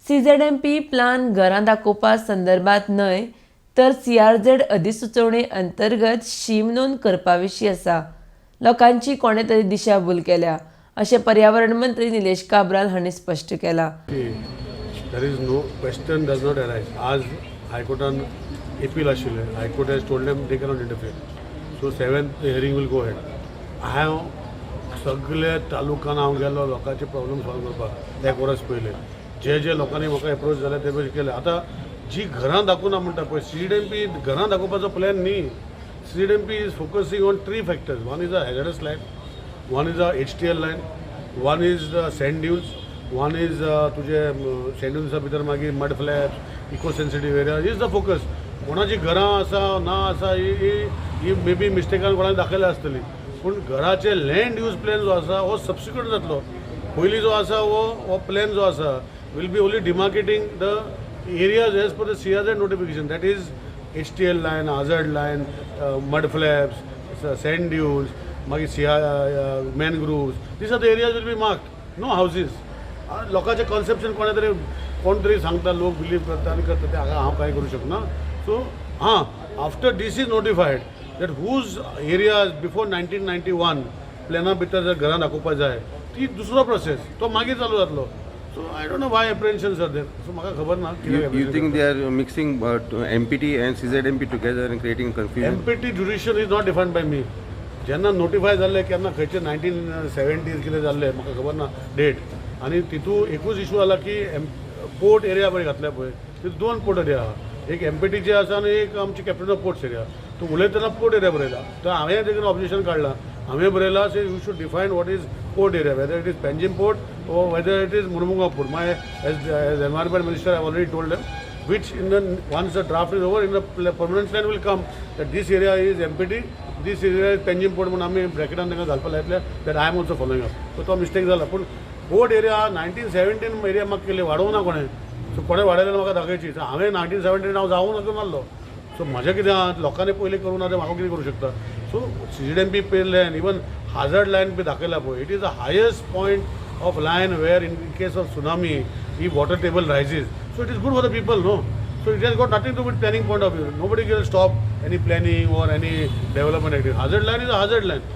CZMP plan घरां दाखोवपा संदर्भात न्हय तर CRZ अधिसुचोवणे अंतर्गत शीम नोंद करपा विशीं आसा. लोकांची कोणे तरी दिशाभूल केल्या अशें पर्यावरण मंत्री निलेश काब्राल हांणी स्पश्ट केलां. There is no question does not arise. आज हायकोर्टान appeal आशिल्लें. High Court has told them they cannot interfere. So 7th hearing will go ahead. हांव सगळे तालुक्यान हांव गेलो लोकांचे प्रॉब्लेम सॉल्व करपाक एक वर्स पयलें. जे लोकांनी म्हाका एप्रोच जाले ते पळय केले. आतां जी घरां दाखोवना म्हणटा पळय CZMP घरां दाखोवपाचो प्लॅन न्ही. CZMP is focusing on 3 factors. One is a hazardous land, one is a HTL land, one is the sand dunes, one is तुझे sand dunes भितर मागीर mud flats, eco sensitive area is the focus. कोणाची घरां आसा ना आसा ही may be मिस्टेकान कोणाक दाखयल्या आसतली पूण घराचे लँड यूज प्लॅन जो आसा हो सबसिक्वंट जातलो. पयलीं जो आसा हो प्लॅन जो आसा will be only demarcating the areas as per the CRZ notification. That is HTL line, hazard line, mud flaps, sand dunes, mangroves. These are the areas will be marked. No houses. लोकांचे conception कोण तरी सांगता लोक believe करता आनी करता ते हांव कांय करूं शकना. So after DC is notified that whose areas before 1991 प्लॅना भितर जर घरां दाखोवपाक जाय ती दुसरो प्रोसेस तो मागीर चालू जातलो. So I don't know why apprehensions are there. So म्हाका खबर ना. You think they are mixing MPT and CZMP together and creating confusion? MPT jurisdiction is not defined by me. जेन्ना नोटिफाय जाल्ले केन्ना खंयचे 1970s कितें जाल्ले म्हाका खबर ना डेट. आनी तितू एकूच इशू जाला की पोर्ट एरिया पळय घातल्या पळय तितू 2 पोर्ट एरिया आहा. एक MPTचे आसा आनी एक आमची कॅप्टन ऑफ पोर्ट्स एरिया. तो उलयतना पोर्ट एरिया बरयला. तर हांवें तेका ऑब्जेक्शन काडलां. हांवें बरयलां say you should define what is port area, whether it is Panjim port or whether it is Murmunga Port. As environment minister I have already told them which once the draft is over in the permanent plan will come that this area is MPT, this area is Penjim Port. म्हणून आम्ही ब्रॅकेटान तांकां घालपाक लायतले that I am also following up. So तो mistake जाला पूण port area 1917 area म्हाका केली वाडोवंक ना कोणें. सो कोणें वाडयलें म्हाका दाखयची. हांवें 1917 हांव जावूं नका नासलो. सो म्हाजें कितें आहा लोकांनी पयलीं करूं ना तें म्हाका कितें करूं शकता. So CZMP plan even hazard line बी दाखयला पळय it is the highest point of line where in case of tsunami if water table rises, so it is good for the people, no? So it has got nothing to do with planning point of view. Nobody can stop any planning or any development activity. Hazard line is a hazard line.